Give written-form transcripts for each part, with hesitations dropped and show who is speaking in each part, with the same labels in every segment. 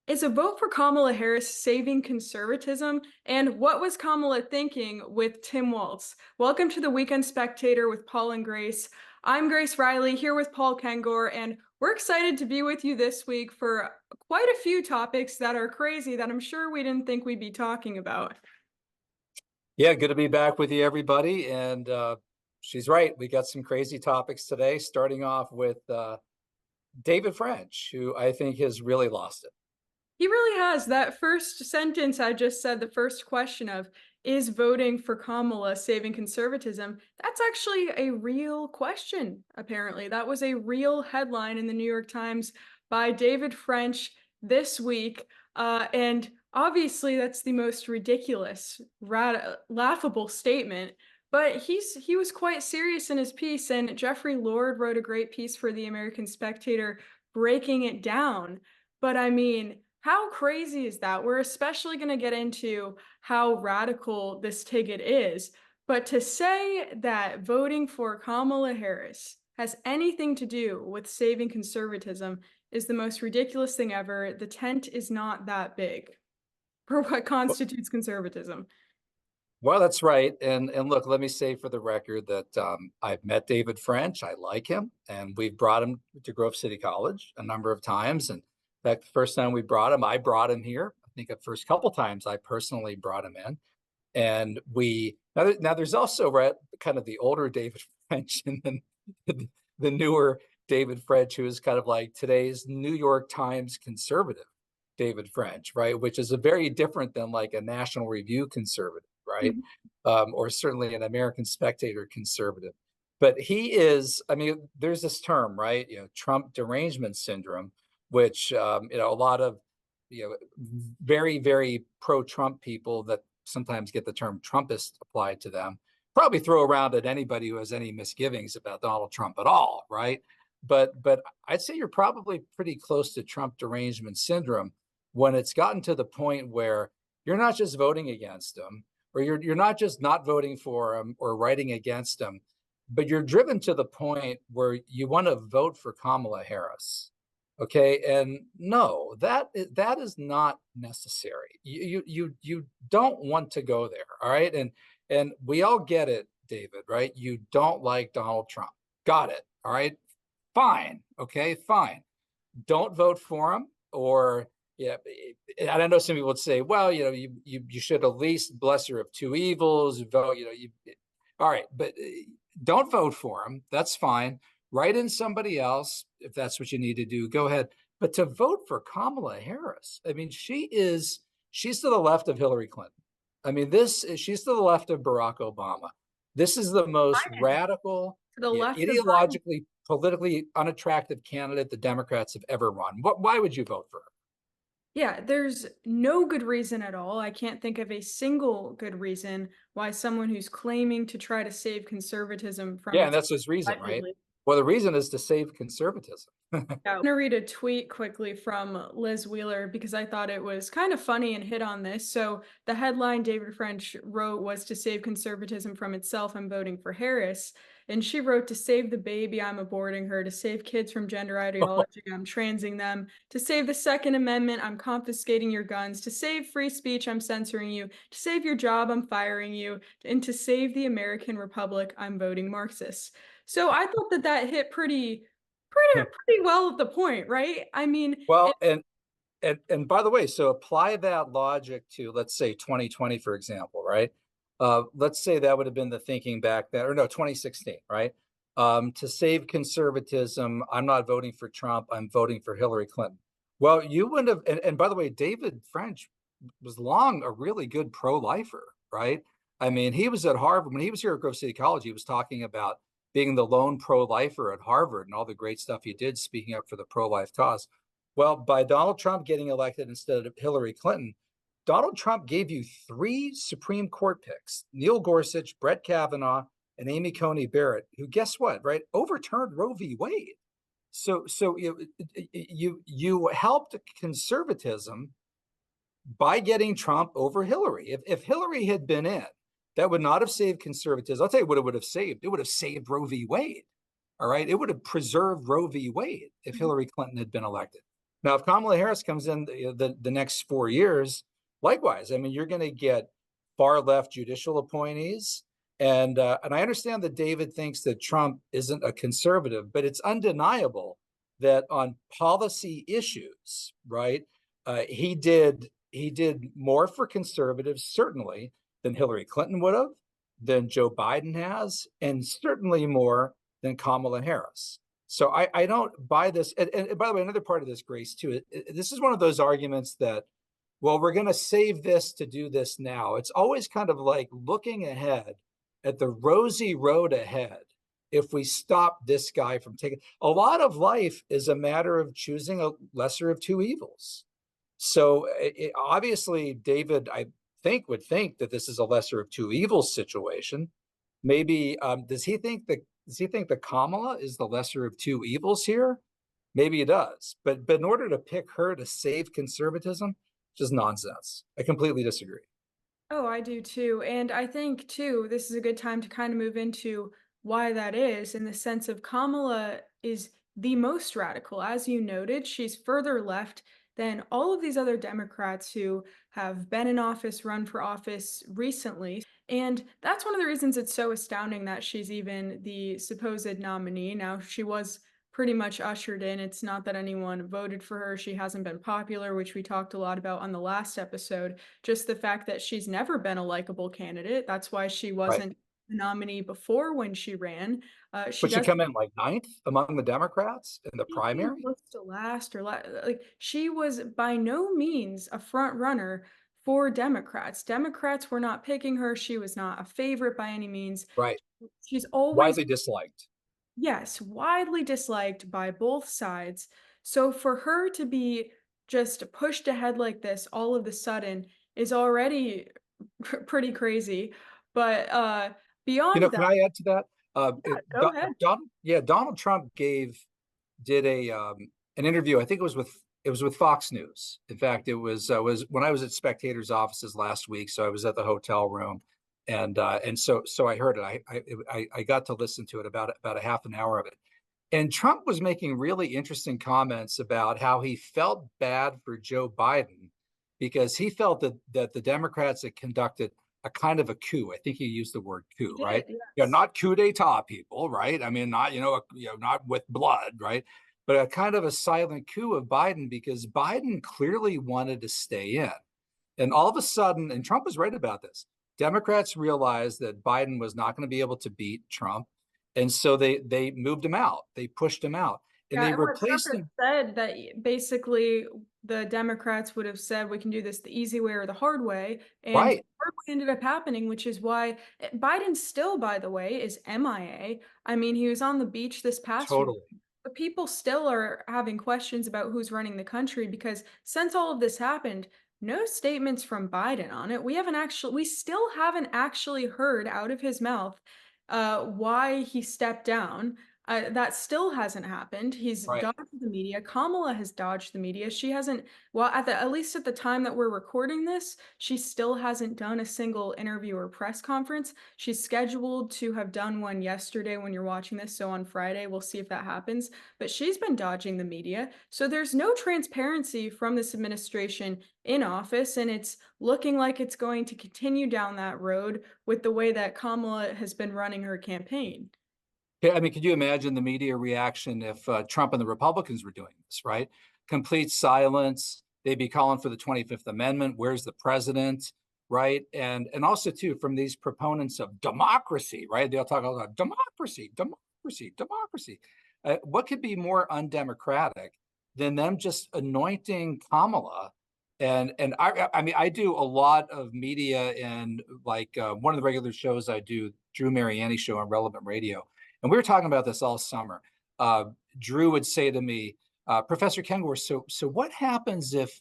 Speaker 1: Is a vote for Kamala Harris saving conservatism? And what was Kamala thinking with Tim Walz? Welcome to the Weekend Spectator with Paul and Grace. I'm Grace Reilly here with Paul Kengor, and we're excited to be with you this week for quite a few topics that are crazy that I'm sure we didn't think we'd be talking about.
Speaker 2: Yeah, good to be back with you, everybody. And she's right. We got some crazy topics today, starting off with David French, who I think has really lost it.
Speaker 1: He really has. That first sentence I just said, the first question of, is voting for Kamala saving conservatism? That's actually a real question, apparently. That was a real headline in the New York Times by David French this week. And obviously, that's the most ridiculous, laughable statement. But he was quite serious in his piece, and Jeffrey Lord wrote a great piece for the American Spectator breaking it down. But I mean, how crazy is that? We're especially going to get into how radical this ticket is. But to say that voting for Kamala Harris has anything to do with saving conservatism is the most ridiculous thing ever. The tent is not that big for what constitutes conservatism.
Speaker 2: Well, that's right. And look, let me say for the record that I've met David French. I like him, and we've brought him to Grove City College a number of times. And in fact, the first time we brought him, I brought him here. I think the first couple times I personally brought him in. And now there's also kind of the older David French and then the newer David French, who is kind of like today's New York Times conservative David French, right? Which is a very different than like a National Review conservative, right?
Speaker 1: Mhm.
Speaker 2: Or certainly an American Spectator conservative. But he is, I mean, there's this term, right? Trump derangement syndrome, which a lot of very, very pro-Trump people that sometimes get the term Trumpist applied to them probably throw around at anybody who has any misgivings about Donald Trump at all, right? But I'd say you're probably pretty close to Trump derangement syndrome when it's gotten to the point where you're not just voting against him, or you're not just not voting for him or writing against him, but you're driven to the point where you want to vote for Kamala Harris. Okay, and no, that is not necessary. You don't want to go there. All right, and we all get it, David. Right? You don't like Donald Trump. Got it. All right, fine. Okay, fine. Don't vote for him. Or yeah, and I know some people would say, well, you should at least lesser of two evils. Vote. All right, but don't vote for him. That's fine. Write in somebody else if that's what you need to do. Go ahead. But to vote for Kamala Harris, I mean, she's to the left of Hillary Clinton. I mean, she's to the left of Barack Obama. This is the most
Speaker 1: Biden.
Speaker 2: radical,
Speaker 1: To the left of Biden.
Speaker 2: ideologically, politically unattractive candidate the Democrats have ever run. Why would you vote for her?
Speaker 1: Yeah, there's no good reason at all. I can't think of a single good reason why someone who's claiming to try to save conservatism from
Speaker 2: Yeah, and
Speaker 1: its
Speaker 2: that's his reason, right?
Speaker 1: allegedly.
Speaker 2: Well, the reason is to save conservatism.
Speaker 1: Yeah, I'm gonna read a tweet quickly from Liz Wheeler because I thought it was kind of funny and hit on this. So the headline David French wrote was to save conservatism from itself, I'm voting for Harris. And she wrote to save the baby, I'm aborting her, to save kids from gender ideology, I'm transing them, to save the Second Amendment, I'm confiscating your guns, to save free speech, I'm censoring you, to save your job, I'm firing you, and to save the American Republic, I'm voting Marxist. So I thought that hit pretty well at the point, right? I mean,
Speaker 2: Well, and by the way, so apply that logic to, let's say, 2020, for example, right? Let's say that would have been the thinking back then, or no, 2016, right? To save conservatism, I'm not voting for Trump, I'm voting for Hillary Clinton. Well, you wouldn't have, and by the way, David French was long a really good pro-lifer, right? I mean, he was at Harvard. When he was here at Grove City College, he was talking about being the lone pro-lifer at Harvard and all the great stuff he did, speaking up for the pro-life cause. Well, by Donald Trump getting elected instead of Hillary Clinton, Donald Trump gave you three Supreme Court picks: Neil Gorsuch, Brett Kavanaugh, and Amy Coney Barrett, who, guess what, right, overturned Roe v. Wade. So you helped conservatism by getting Trump over Hillary. If Hillary had been in, that would not have saved conservatism. I'll tell you what it would have saved. It would have saved Roe v. Wade. All right. It would have preserved Roe v. Wade if Hillary Clinton had been elected. Now, if Kamala Harris comes in the next 4 years, likewise, I mean, you're going to get far left judicial appointees. And I understand that David thinks that Trump isn't a conservative, but it's undeniable that on policy issues, right, he did more for conservatives, certainly, than Hillary Clinton would have, than Joe Biden has, and certainly more than Kamala Harris. So I don't buy this. And by the way, another part of this, Grace, too, this is one of those arguments that, well, we're going to save this to do this now. It's always kind of like looking ahead at the rosy road ahead. If we stop this guy from taking, a lot of life is a matter of choosing a lesser of two evils. So obviously, David, I think, would think that this is a lesser of two evils situation. Maybe does he think that Kamala is the lesser of two evils here? Maybe he does, but in order to pick her to save conservatism, just nonsense. I completely disagree.
Speaker 1: Oh, I do too. And I think too, this is a good time to kind of move into why that is, in the sense of Kamala is the most radical. As you noted, she's further left than all of these other Democrats who have been in office, run for office recently. And that's one of the reasons it's so astounding that she's even the supposed nominee. Now, she was pretty much ushered in. It's not that anyone voted for her. She hasn't been popular, which we talked a lot about on the last episode. Just the fact that she's never been a likable candidate. That's why she
Speaker 2: Right.
Speaker 1: wasn't the nominee before when she ran. She
Speaker 2: Would she
Speaker 1: does
Speaker 2: come in like ninth among the Democrats in the
Speaker 1: think came
Speaker 2: primary?
Speaker 1: close to last or like she was by no means a front runner for Democrats. Democrats were not picking her. She was not a favorite by any means.
Speaker 2: Right.
Speaker 1: She's always,
Speaker 2: Widely disliked.
Speaker 1: yes, widely disliked by both sides. So for her to be just pushed ahead like this all of a sudden is already pretty crazy. But
Speaker 2: You
Speaker 1: beyond
Speaker 2: know,
Speaker 1: that,
Speaker 2: can I add to that?
Speaker 1: yeah, go ahead.
Speaker 2: Donald Trump did an interview. I think it was with Fox News. In fact, it was when I was at Spectator's offices last week. So I was at the hotel room, and so I heard it. I got to listen to it about a half an hour of it. And Trump was making really interesting comments about how he felt bad for Joe Biden because he felt that the Democrats had conducted a kind of a coup. I think he used the word
Speaker 1: You
Speaker 2: coup,
Speaker 1: did,
Speaker 2: right? Yeah,
Speaker 1: yes.
Speaker 2: not coup d'état, people, right? I mean, not not with blood, right? But a kind of a silent coup of Biden because Biden clearly wanted to stay in. And all of a sudden, and Trump was right about this, Democrats realized that Biden was not going to be able to beat Trump. And so they moved him out. They pushed him out. And
Speaker 1: Yeah,
Speaker 2: they
Speaker 1: and what Trump
Speaker 2: replaced
Speaker 1: had
Speaker 2: him.
Speaker 1: said that basically the Democrats would have said we can do this the easy way or the hard way, and the
Speaker 2: Right.
Speaker 1: hard way ended up happening, which is why Biden still, by the way, is MIA. I mean, he was on the beach this past week,
Speaker 2: Totally.
Speaker 1: but people still are having questions about who's running the country because since all of this happened, no statements from Biden on it. We still haven't actually heard out of his mouth why he stepped down. That still hasn't happened. He's
Speaker 2: Right.
Speaker 1: dodged the media. Kamala has dodged the media. She hasn't, well, at least at the time that we're recording this, she still hasn't done a single interview or press conference. She's scheduled to have done one yesterday when you're watching this. So on Friday, we'll see if that happens. But she's been dodging the media. So there's no transparency from this administration in office. And it's looking like it's going to continue down that road with the way that Kamala has been running her campaign.
Speaker 2: Yeah, I mean, could you imagine the media reaction if Trump and the Republicans were doing this, right? Complete silence. They'd be calling for the 25th Amendment. Where's the president, right? And also too from these proponents of democracy, right? They'll talk about democracy, democracy, democracy. What could be more undemocratic than them just anointing Kamala? And I mean, I do a lot of media and like one of the regular shows I do, Drew Mariani show on Relevant Radio, and we were talking about this all summer. Drew would say to me, Professor Kengor, so what happens if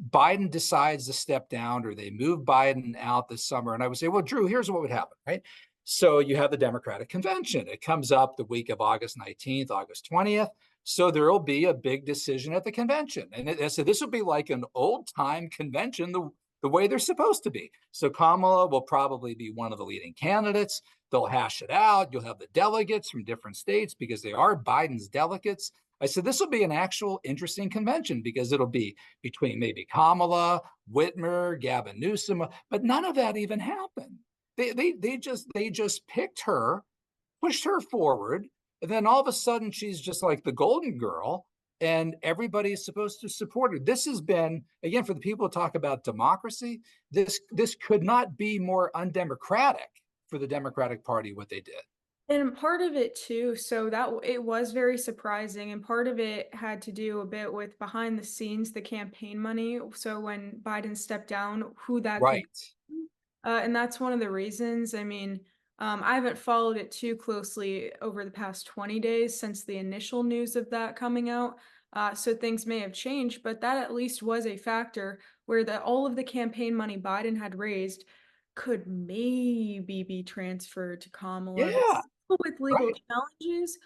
Speaker 2: Biden decides to step down or they move Biden out this summer? And I would say, well, Drew, here's what would happen, right? So you have the Democratic convention. It comes up the week of August 19th, August 20th. So there will be a big decision at the convention. And so this will be like an old time convention, the way they're supposed to be. So Kamala will probably be one of the leading candidates. They'll hash it out. You'll have the delegates from different states because they are Biden's delegates. I said, this will be an actual interesting convention because it'll be between maybe Kamala, Whitmer, Gavin Newsom, but none of that even happened. They just picked her, pushed her forward, and then all of a sudden she's just like the golden girl, and everybody is supposed to support her. This has been, again, for the people who talk about democracy, this could not be more undemocratic for the Democratic Party what they did.
Speaker 1: And part of it too, so that it was very surprising, and part of it had to do a bit with behind the scenes, the campaign money. So when Biden stepped down, who that could
Speaker 2: Right.
Speaker 1: be. And that's one of the reasons. I mean, I haven't followed it too closely over the past 20 days since the initial news of that coming out. So things may have changed, but that at least was a factor where all of the campaign money Biden had raised could maybe be transferred to Kamala.
Speaker 2: Yeah.
Speaker 1: With legal
Speaker 2: Right.
Speaker 1: challenges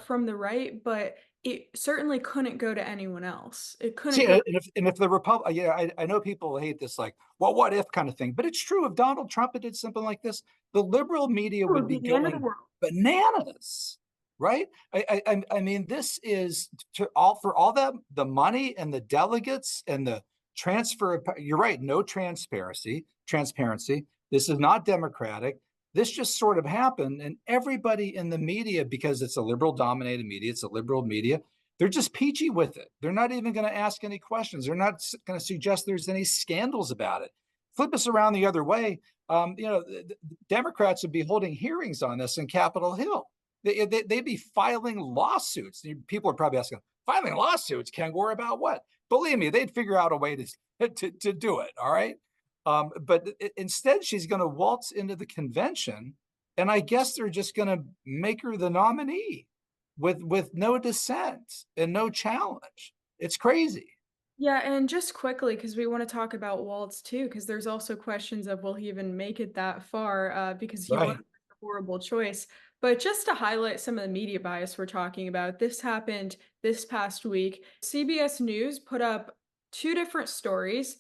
Speaker 1: from the right, but it certainly couldn't go to anyone else. It couldn't
Speaker 2: See,
Speaker 1: go
Speaker 2: and if the Republic, yeah, I know people hate this, like, well, what if kind of thing, but it's true. If Donald Trump had did something like this, the liberal media
Speaker 1: it
Speaker 2: would
Speaker 1: would
Speaker 2: be
Speaker 1: be the end of the
Speaker 2: going
Speaker 1: world.
Speaker 2: bananas, right? I mean, this is for all that the money and the delegates and the transfer. You're right. No transparency. Transparency. This is not democratic. This just sort of happened, and everybody in the media, because it's a liberal dominated media, it's a liberal media, they're just peachy with it. They're not even going to ask any questions. They're not going to suggest there's any scandals about it. Flip us around the other way. The Democrats would be holding hearings on this in Capitol Hill. They'd be filing lawsuits. People are probably asking, filing lawsuits, Kengor, about what? Believe me, they'd figure out a way to do it. All right. But instead, she's going to waltz into the convention, and I guess they're just going to make her the nominee with no dissent and no challenge. It's crazy.
Speaker 1: Yeah, and just quickly, because we want to talk about Waltz too, because there's also questions of will he even make it that far, because he was
Speaker 2: Right.
Speaker 1: a horrible choice. But just to highlight some of the media bias we're talking about, this happened this past week. CBS News put up two different stories,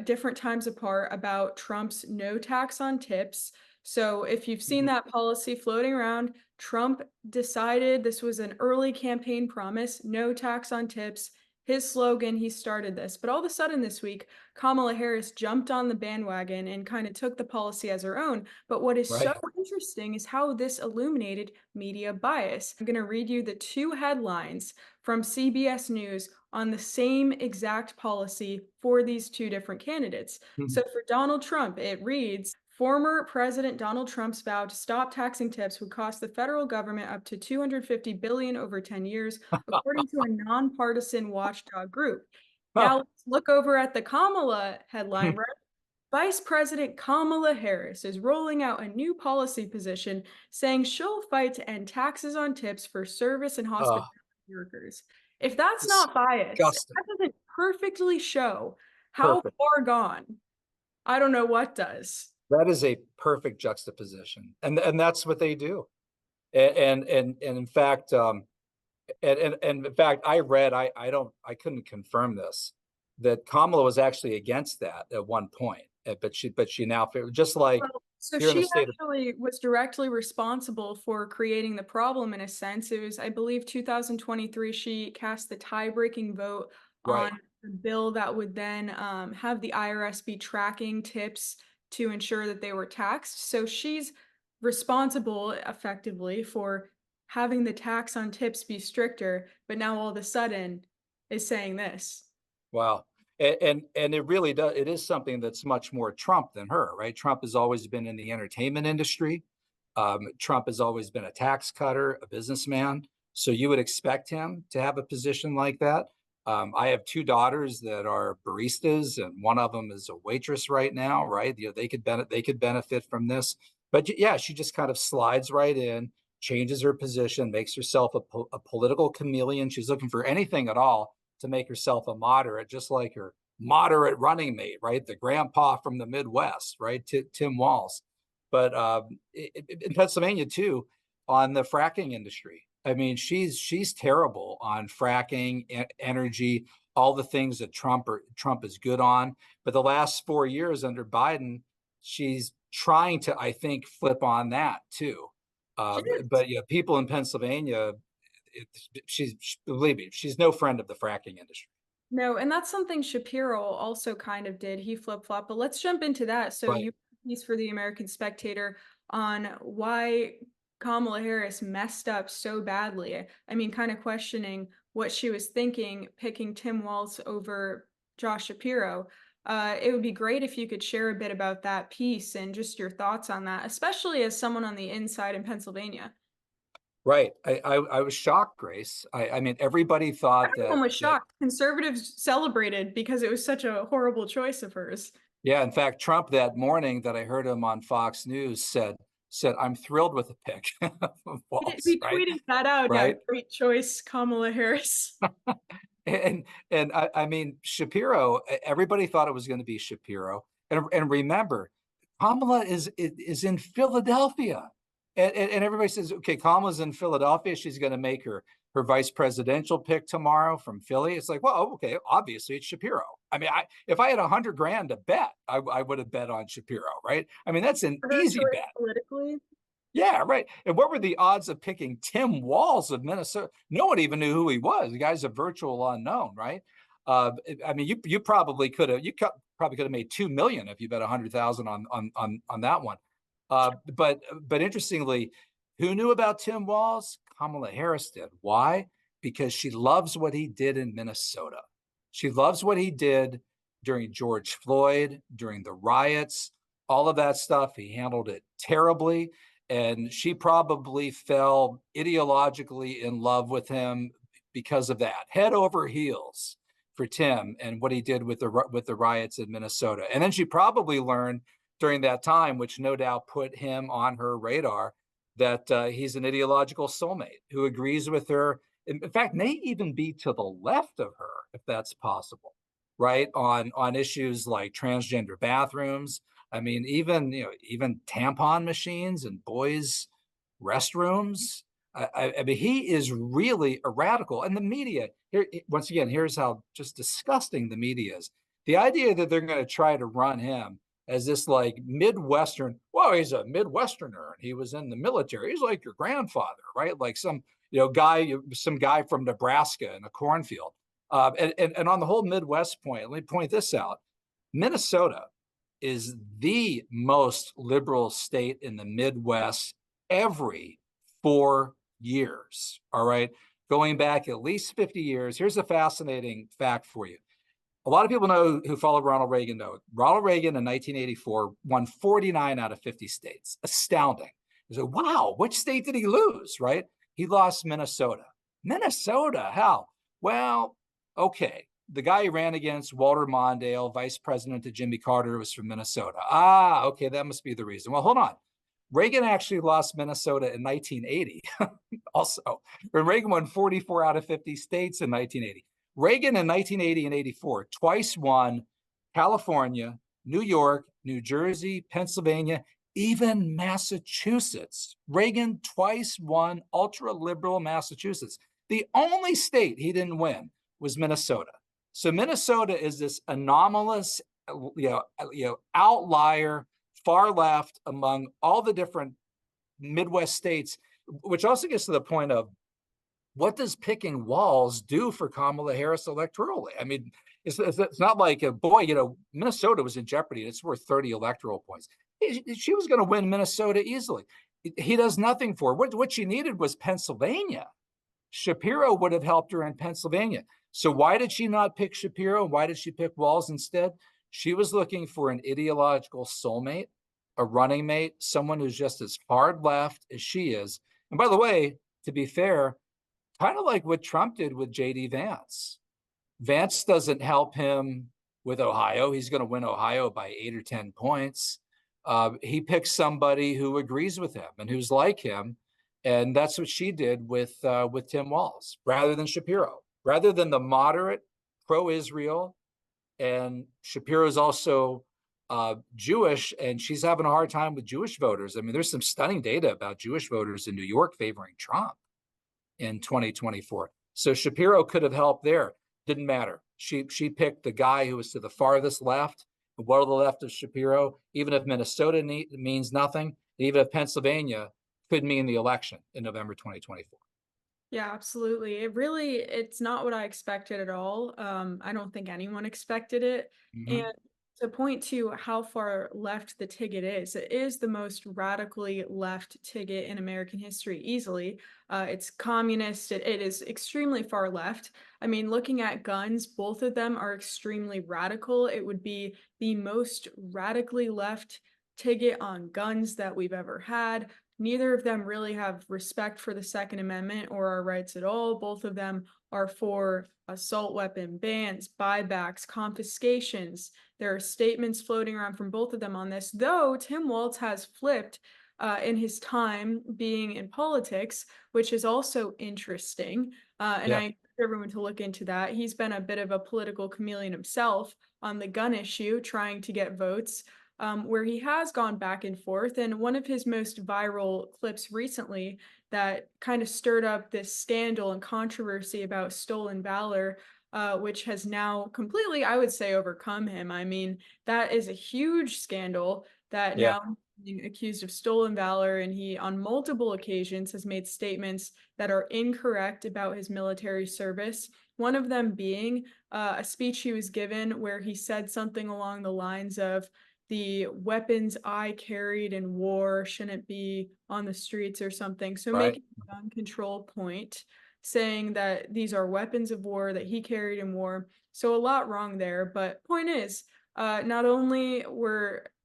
Speaker 1: different times apart, about Trump's no tax on tips. So if you've seen that policy floating around, Trump decided this was an early campaign promise, no tax on tips, his slogan. He started this. But all of a sudden this week, Kamala Harris jumped on the bandwagon and kind of took the policy as her own. But what is so
Speaker 2: Right.
Speaker 1: interesting is how this illuminated media bias. I'm going to read you the two headlines from CBS News on the same exact policy for these two different candidates. So for Donald Trump, it reads, former President Donald Trump's vow to stop taxing tips would cost the federal government up to $250 billion over 10 years, according to a nonpartisan watchdog group. Now let's look over at the Kamala headline, right? Vice President Kamala Harris is rolling out a new policy position saying she'll fight to end taxes on tips for service and hospitality workers. If that's not bias, if
Speaker 2: Disgusting.
Speaker 1: that doesn't perfectly show how
Speaker 2: Perfect.
Speaker 1: far gone, I don't know what does.
Speaker 2: That is a perfect juxtaposition, and that's what they do. And in fact, and in fact, I read, I couldn't confirm this, that Kamala was actually against that at one point, but she now, just like
Speaker 1: So
Speaker 2: here in the
Speaker 1: she
Speaker 2: state of,
Speaker 1: actually was directly responsible for creating the problem in a sense. It was, I believe, 2023, she cast the tie-breaking vote on
Speaker 2: right.
Speaker 1: the bill that would then have the IRS be tracking tips to ensure that they were taxed. So she's responsible effectively for having the tax on tips be stricter, but now all of a sudden is saying this.
Speaker 2: Wow. And it really does, it is something that's much more Trump than her, right? Trump has always been in the entertainment industry. Trump has always been a tax cutter, a businessman. So you would expect him to have a position like that. I have two daughters that are baristas, and one of them is a waitress right now, right? They could benefit from this. But yeah, she just kind of slides right in, changes her position, makes herself a political chameleon. She's looking for anything at all to make herself a moderate, just like her moderate running mate, right? The grandpa from the Midwest, right? Tim Walz. But in Pennsylvania too, on the fracking industry. I mean, she's terrible on fracking, energy, all the things that Trump is good on. But the last 4 years under Biden, she's trying to, I think, flip on that too.
Speaker 1: She is.
Speaker 2: But yeah, people in Pennsylvania, believe me, she's no friend of the fracking industry.
Speaker 1: No, and that's something Shapiro also kind of did. He flip-flopped, but let's jump into that. So
Speaker 2: Right.
Speaker 1: you piece for the American Spectator on why Kamala Harris messed up so badly. I mean, kind of questioning what she was thinking, picking Tim Walz over Josh Shapiro. It would be great if you could share a bit about that piece and just your thoughts on that, especially as someone on the inside in Pennsylvania.
Speaker 2: Right. I was shocked, Grace. I mean, everybody thought
Speaker 1: Everyone
Speaker 2: that
Speaker 1: was shocked. Conservatives celebrated because it was such a horrible choice of hers.
Speaker 2: yeah, in fact, Trump that morning that I heard him on Fox News said I'm thrilled with the pick of Walz,
Speaker 1: We
Speaker 2: right?
Speaker 1: tweeted that out. Yeah,
Speaker 2: Right.
Speaker 1: great choice, Kamala Harris.
Speaker 2: And I mean Shapiro, everybody thought it was going to be Shapiro. And remember, Kamala is in Philadelphia. And everybody says, okay, Kamala's in Philadelphia. She's going to make her vice presidential pick tomorrow from Philly. It's like, well, okay, obviously it's Shapiro. I mean, if I had $100,000 to bet, I would have bet on Shapiro, right? I mean, that's an
Speaker 1: Her
Speaker 2: easy
Speaker 1: choice
Speaker 2: bet.
Speaker 1: politically.
Speaker 2: Yeah, right. And what were the odds of picking Tim Walz of Minnesota? No one even knew who he was. The guy's a virtual unknown, right? I mean, you probably could have probably could have made 2 million if you bet 100,000 on that one. But interestingly, who knew about Tim Walz? Kamala Harris did. Why? Because she loves what he did in Minnesota. She loves what he did during George Floyd, during the riots, all of that stuff. He handled it terribly. And she probably fell ideologically in love with him because of that, head over heels for Tim and what he did with the riots in Minnesota. And then she probably learned during that time, which no doubt put him on her radar, that he's an ideological soulmate who agrees with her. In fact, may even be to the left of her, if that's possible, right? On issues like transgender bathrooms. I mean, even tampon machines and boys' restrooms. I mean, he is really a radical. And the media, here once again, here's how just disgusting the media is. The idea that they're going to try to run him as this like Midwestern, well, he's a Midwesterner and he was in the military. He's like your grandfather, right? Like some some guy from Nebraska in a cornfield. And on the whole Midwest point, let me point this out. Minnesota is the most liberal state in the Midwest every 4 years. All right. Going back at least 50 years. Here's a fascinating fact for you. A lot of people know who followed Ronald Reagan know. Ronald Reagan in 1984 won 49 out of 50 states. Astounding. You say, wow, which state did he lose? Right? He lost Minnesota. Minnesota, how? Well, okay. The guy he ran against, Walter Mondale, vice president to Jimmy Carter, was from Minnesota. Ah, okay, that must be the reason. Well, hold on. Reagan actually lost Minnesota in 1980. Also, when Reagan won 44 out of 50 states in 1980. Reagan in 1980 and 84 twice won California, New York, New Jersey, Pennsylvania, even Massachusetts. Reagan twice won ultra liberal Massachusetts. The only state he didn't win was Minnesota. So Minnesota is this anomalous, outlier, far left among all the different Midwest states, which also gets to the point of what does picking Walz do for Kamala Harris electorally? I mean, it's not like, boy, Minnesota was in jeopardy and it's worth 30 electoral points. She was going to win Minnesota easily. He does nothing for her. What she needed was Pennsylvania. Shapiro would have helped her in Pennsylvania. So why did she not pick Shapiro? Why did she pick Walz instead? She was looking for an ideological soulmate, a running mate, someone who's just as hard left as she is. And by the way, to be fair, kind of like what Trump did with J.D. Vance. Vance doesn't help him with Ohio. He's going to win Ohio by 8 or 10 points. He picks somebody who agrees with him and who's like him. And that's what she did with Tim Walz, rather than Shapiro, rather than the moderate pro-Israel. And Shapiro is also Jewish, and she's having a hard time with Jewish voters. I mean, there's some stunning data about Jewish voters in New York favoring Trump in 2024. So Shapiro could have helped there. Didn't matter. She picked the guy who was to the farthest left, well to the left of Shapiro. Even if Minnesota means nothing, even if Pennsylvania could mean the election in November 2024.
Speaker 1: Yeah, absolutely. It's not what I expected at all. I don't think anyone expected it. And
Speaker 2: Hmm.
Speaker 1: to point to how far left the ticket is, it is the most radically left ticket in American history, easily. It's communist. It is extremely far left. I mean, looking at guns, both of them are extremely radical. It would be the most radically left ticket on guns that we've ever had. Neither of them really have respect for the Second Amendment or our rights at all. Both of them are for assault weapon bans, buybacks, confiscations. There are statements floating around from both of them on this, though Tim Walz has flipped in his time being in politics, which is also interesting. And
Speaker 2: Yeah,
Speaker 1: I encourage everyone to look into that. He's been a bit of a political chameleon himself on the gun issue, trying to get votes, where he has gone back and forth. And one of his most viral clips recently that kind of stirred up this scandal and controversy about stolen valor, which has now completely, I would say, overcome him. I mean, that is a huge scandal that
Speaker 2: yeah,
Speaker 1: now he's being accused of stolen valor, and he, on multiple occasions, has made statements that are incorrect about his military service. One of them being a speech he was given where he said something along the lines of, the weapons I carried in war shouldn't be on the streets or something. So
Speaker 2: right.
Speaker 1: making a gun control point, saying that these are weapons of war that he carried in war. So a lot wrong there. But point is, not only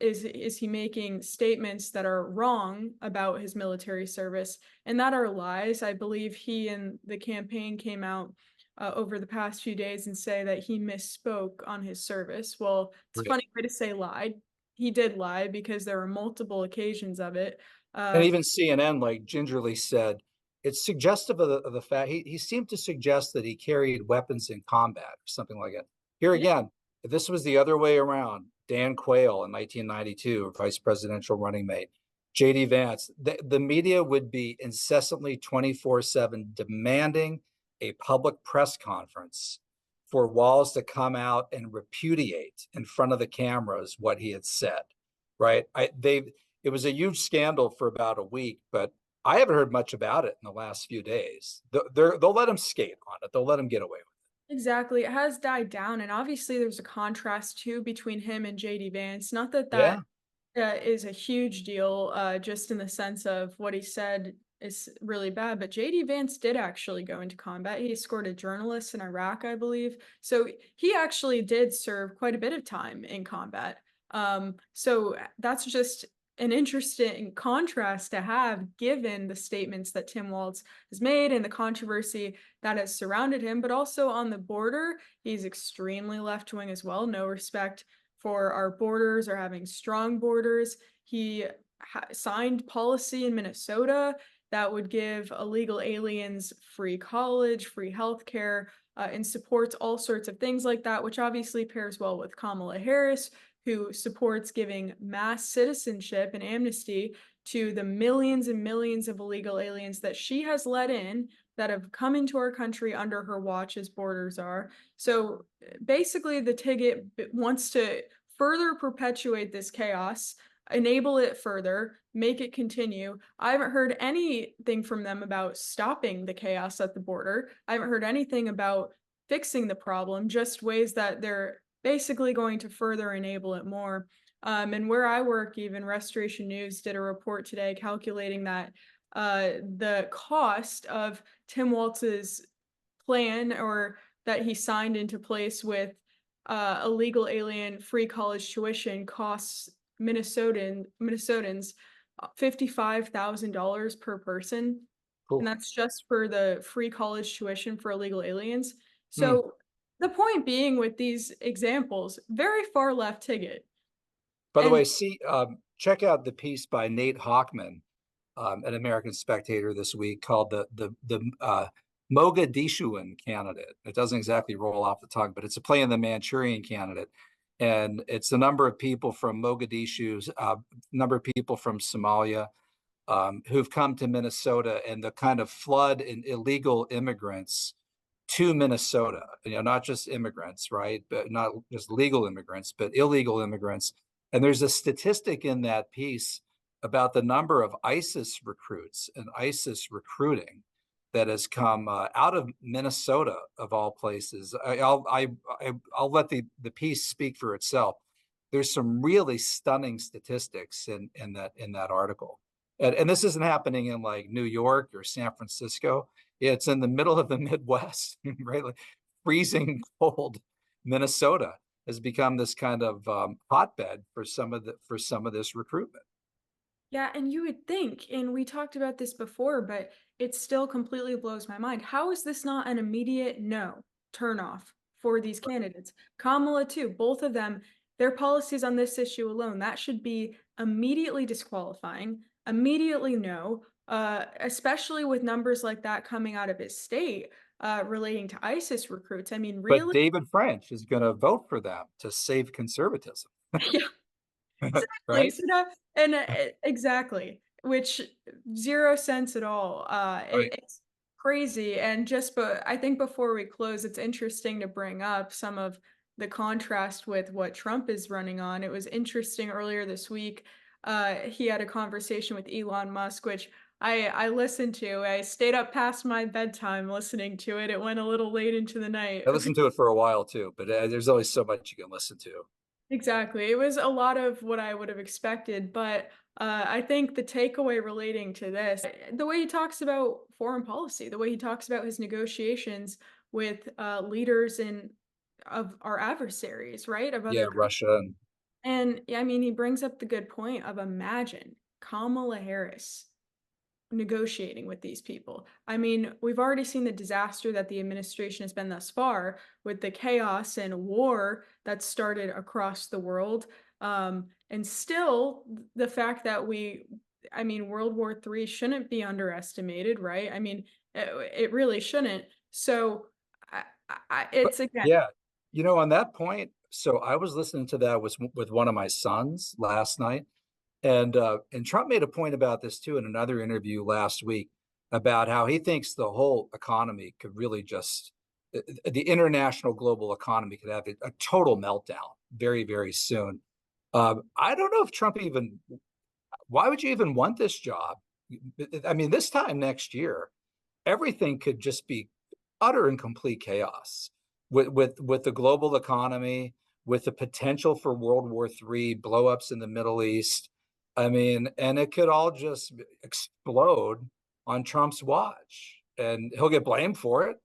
Speaker 1: is he making statements that are wrong about his military service and that are lies. I believe he and the campaign came out over the past few days and say that he misspoke on his service. Well, it's a
Speaker 2: Right.
Speaker 1: funny way to say lied. He did lie because there were multiple occasions of it.
Speaker 2: And
Speaker 1: Uh,
Speaker 2: even CNN, like gingerly said, it's suggestive of the fact he seemed to suggest that he carried weapons in combat or something like that. Here
Speaker 1: yeah,
Speaker 2: again, if this was the other way around, Dan Quayle in 1992, vice presidential running mate, JD Vance, the media would be incessantly 24/7 demanding a public press conference for Walz to come out and repudiate in front of the cameras what he had said. Right? It was a huge scandal for about a week, but I haven't heard much about it in the last few days. They'll let him skate on it. They'll let him get away with
Speaker 1: exactly. It has died down, and obviously there's a contrast too between him and JD Vance. Not that
Speaker 2: it. Yeah,
Speaker 1: is a huge deal, just in the sense of what he said is really bad. But JD Vance did actually go into combat. He escorted journalists in Iraq, I believe. So he actually did serve quite a bit of time in combat. So that's just an interesting contrast to have, given the statements that Tim Walz has made and the controversy that has surrounded him. But also on the border, he's extremely left wing as well. No respect for our borders or having strong borders. He signed policy in Minnesota that would give illegal aliens free college, free healthcare, and supports all sorts of things like that, which obviously pairs well with Kamala Harris, who supports giving mass citizenship and amnesty to the millions and millions of illegal aliens that she has let in, that have come into our country under her watch as borders are. So basically, the ticket wants to further perpetuate this chaos, enable it further, make it continue. I haven't heard anything from them about stopping the chaos at the border. I haven't heard anything about fixing the problem, just ways that they're basically going to further enable it more. And where I work, even Restoration News did a report today calculating that the cost of Tim Walz's plan, or that he signed into place with illegal alien free college tuition, costs Minnesotans $55,000 per person, and
Speaker 2: cool.
Speaker 1: that's just for the free college tuition for illegal aliens.
Speaker 2: Hmm.
Speaker 1: So the point being, with these examples, very far left ticket.
Speaker 2: By the
Speaker 1: And
Speaker 2: way, check out the piece by Nate Hockman at American Spectator this week called the Mogadishuan candidate. It doesn't exactly roll off the tongue, but it's a play in the Manchurian candidate. And it's a number of people from Mogadishu, number of people from Somalia, who've come to Minnesota, and the kind of flood in illegal immigrants to Minnesota, not just immigrants, right? But not just legal immigrants, but illegal immigrants. And there's a statistic in that piece about the number of ISIS recruits and ISIS recruiting that has come out of Minnesota, of all places. I'll let the piece speak for itself. There's some really stunning statistics in that article, and this isn't happening in like New York or San Francisco. It's in the middle of the Midwest, right? Like freezing cold. Minnesota has become this kind of hotbed for some of this recruitment.
Speaker 1: Yeah, and you would think, and we talked about this before, but it still completely blows my mind. How is this not an immediate no turn off for these candidates? Kamala, too, both of them, their policies on this issue alone, that should be immediately disqualifying, immediately no, especially with numbers like that coming out of his state relating to ISIS recruits. I mean,
Speaker 2: But
Speaker 1: really?
Speaker 2: David French is going to vote for them to save conservatism,
Speaker 1: Exactly,
Speaker 2: right?
Speaker 1: so that and, exactly, which 0 sense at all,
Speaker 2: Right.
Speaker 1: it's crazy, and just but I think before we close, it's interesting to bring up some of the contrast with what Trump is running on. It was interesting earlier this week, he had a conversation with Elon Musk, which I listened to. I stayed up past my bedtime listening to it. It went a little late into the night.
Speaker 2: I listened to it for a while too, but there's always so much you can listen to.
Speaker 1: Exactly. It was a lot of what I would have expected, but I think the takeaway relating to this, the way he talks about foreign policy, the way he talks about his negotiations with leaders in of our adversaries, right? Of
Speaker 2: Yeah,
Speaker 1: other
Speaker 2: Russia and
Speaker 1: and yeah, I mean, he brings up the good point of imagine Kamala Harris negotiating with these people. I mean, we've already seen the disaster that the administration has been thus far with the chaos and war that started across the world. And still, the fact that I mean, World War III shouldn't be underestimated, right? I mean, it really shouldn't. So,
Speaker 2: but
Speaker 1: it's again,
Speaker 2: yeah, on that point, so I was listening to that with one of my sons last night, and Trump made a point about this too in another interview last week about how he thinks the whole economy could really just the international global economy could have a total meltdown very, very soon. I don't know if Trump even why would you even want this job? I mean, this time next year, everything could just be utter and complete chaos with the global economy, with the potential for World War III, blowups in the Middle East. I mean, and it could all just explode on Trump's watch, and he'll get blamed for it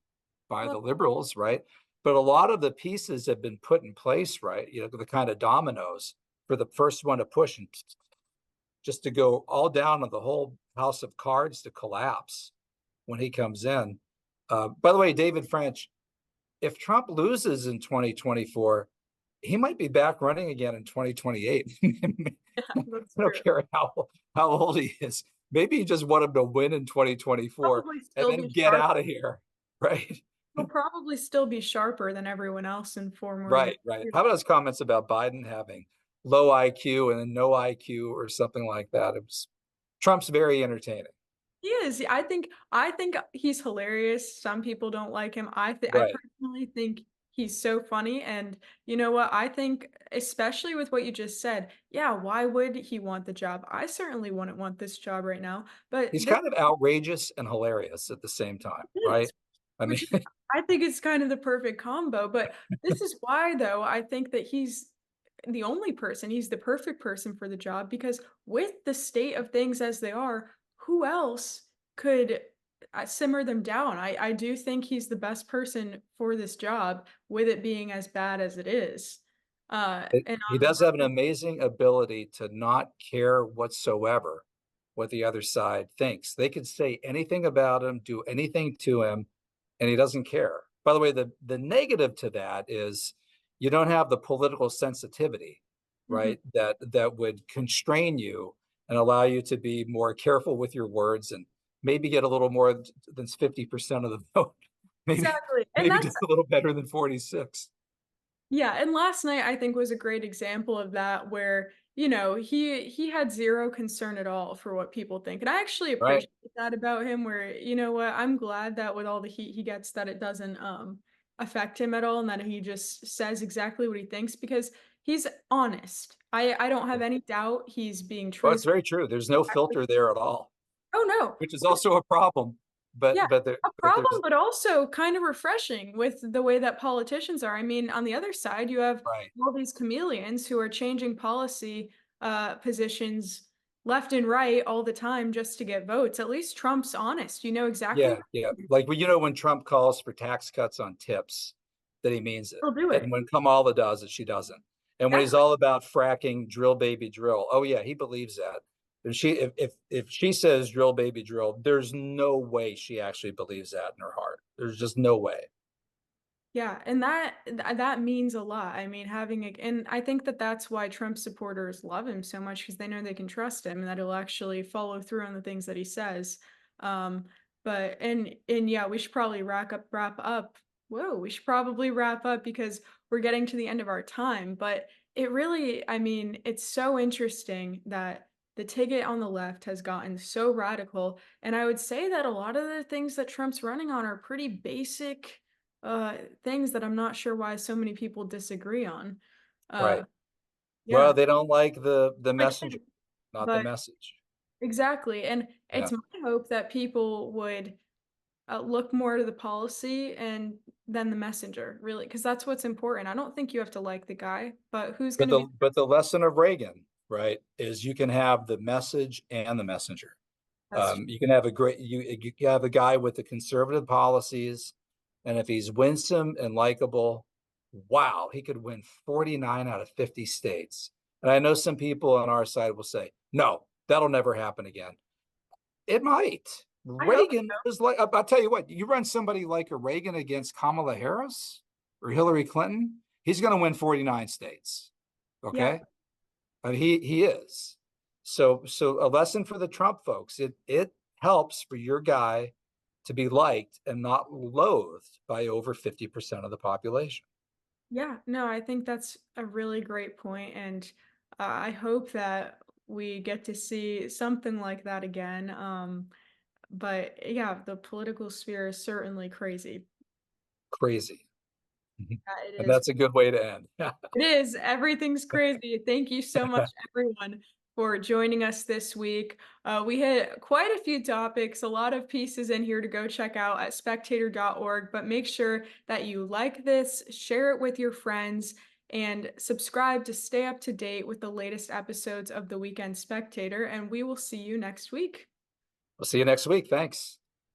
Speaker 2: by
Speaker 1: well,
Speaker 2: the liberals, right? But a lot of the pieces have been put in place, right? The kind of dominoes for the first one to push and just to go all down on the whole house of cards to collapse when he comes in. By the way, David French, if Trump loses in 2024, he might be back running again in 2028. I
Speaker 1: that's
Speaker 2: don't
Speaker 1: true.
Speaker 2: care how old he is. Maybe he just want him to win in 2024
Speaker 1: Probably
Speaker 2: and
Speaker 1: still
Speaker 2: then
Speaker 1: be
Speaker 2: get
Speaker 1: sharp.
Speaker 2: out of here. Right.
Speaker 1: He'll probably still be sharper than everyone else in 4 more years.
Speaker 2: Right. Right. How about his comments about Biden having low IQ and then no IQ or something like that? It was Trump's very entertaining.
Speaker 1: He is. I think he's hilarious. Some people don't like him. I
Speaker 2: Right.
Speaker 1: personally think he's so funny. And you know what? I think, especially with what you just said, yeah, why would he want the job? I certainly wouldn't want this job right now. But
Speaker 2: He's
Speaker 1: this
Speaker 2: kind of outrageous and hilarious at the same time, right?
Speaker 1: is,
Speaker 2: I mean,
Speaker 1: which is, I think it's kind of the perfect combo. But this is why, though, I think that he's the perfect person for the job because with the state of things as they are, who else could simmer them down? I do think he's the best person for this job with it being as bad as it is. And
Speaker 2: he
Speaker 1: on the
Speaker 2: does have an amazing ability to not care whatsoever what the other side thinks. They could say anything about him, do anything to him, and he doesn't care. By the way, the negative to that is you don't have the political sensitivity,
Speaker 1: Mhm.
Speaker 2: right? That would constrain you and allow you to be more careful with your words and maybe get a little more than 50% of the vote. Maybe
Speaker 1: Exactly. And
Speaker 2: maybe do
Speaker 1: that's
Speaker 2: a little better than 46.
Speaker 1: Yeah, and last night I think was a great example of that where, he had zero concern at all for what people think. And I actually
Speaker 2: Right.
Speaker 1: appreciate that about him where, you know what, I'm glad that with all the heat he gets that it doesn't affect him at all and that he just says exactly what he thinks because he's honest. I don't have any doubt he's being
Speaker 2: Well, it's
Speaker 1: truthful.
Speaker 2: very true. There's no filter there at all,
Speaker 1: Oh no.
Speaker 2: which is also a problem.
Speaker 1: Yeah, a
Speaker 2: but
Speaker 1: problem,
Speaker 2: there's
Speaker 1: but also kind of refreshing with the way that politicians are. I mean, on the other side, you have
Speaker 2: right.
Speaker 1: all these chameleons who are changing policy positions left and right all the time just to get votes. At least Trump's honest. You know exactly
Speaker 2: Yeah,
Speaker 1: what
Speaker 2: yeah. Like, well, when Trump calls for tax cuts on tips, that he means it.
Speaker 1: he'll do
Speaker 2: And
Speaker 1: it.
Speaker 2: when Kamala does it, she doesn't. And when he's
Speaker 1: Exactly.
Speaker 2: all about fracking, drill baby drill, oh yeah, he believes that. And if she says drill baby drill, there's no way she actually believes that in her heart. There's just no way.
Speaker 1: Yeah, and that means a lot. I mean, having a and I think that that's why Trump supporters love him so much because they know they can trust him and that he'll actually follow through on the things that he says. Um, but and yeah, we should probably wrap up. Whoa, we should probably wrap up because we're getting to the end of our time. But it really, I mean, it's so interesting that the ticket on the left has gotten so radical. And I would say that a lot of the things that Trump's running on are pretty basic things that I'm not sure why so many people disagree on. Uh,
Speaker 2: Right.
Speaker 1: yeah,
Speaker 2: Well, they don't like the
Speaker 1: like
Speaker 2: messenger,
Speaker 1: him,
Speaker 2: not the
Speaker 1: but
Speaker 2: message.
Speaker 1: exactly. And
Speaker 2: Yeah.
Speaker 1: it's my hope that people would look more to the policy and than the messenger, really, because that's what's important. I don't think you have to like the guy, but who's going
Speaker 2: But
Speaker 1: to be
Speaker 2: the lesson of Reagan, right, is you can have the message and the messenger.
Speaker 1: that's
Speaker 2: You can have you have a guy with the conservative policies, and if he's winsome and likable, wow, he could win 49 out of 50 states. And I know some people on our side will say, no, that'll never happen again. It might.
Speaker 1: I hope
Speaker 2: Reagan was like, I'll tell you what, you run somebody like a Reagan against Kamala Harris or Hillary Clinton, he's going to win 49 states.
Speaker 1: yeah.
Speaker 2: Okay. I mean, he is. So a lesson for the Trump folks. It helps for your guy to be liked and not loathed by over 50% of the population.
Speaker 1: Yeah, no, I think that's a really great point, and I hope that we get to see something like that again. But yeah, the political sphere is certainly crazy.
Speaker 2: Crazy.
Speaker 1: Yeah, it
Speaker 2: And
Speaker 1: is.
Speaker 2: that's a good way to end.
Speaker 1: It is. Everything's crazy. Thank you so much, everyone, for joining us this week. We hit quite a few topics, a lot of pieces in here to go check out at spectator.org. But make sure that you like this, share it with your friends, and subscribe to stay up to date with the latest episodes of The Weekend Spectator. And we will see you next week.
Speaker 2: We'll see you next week. Thanks.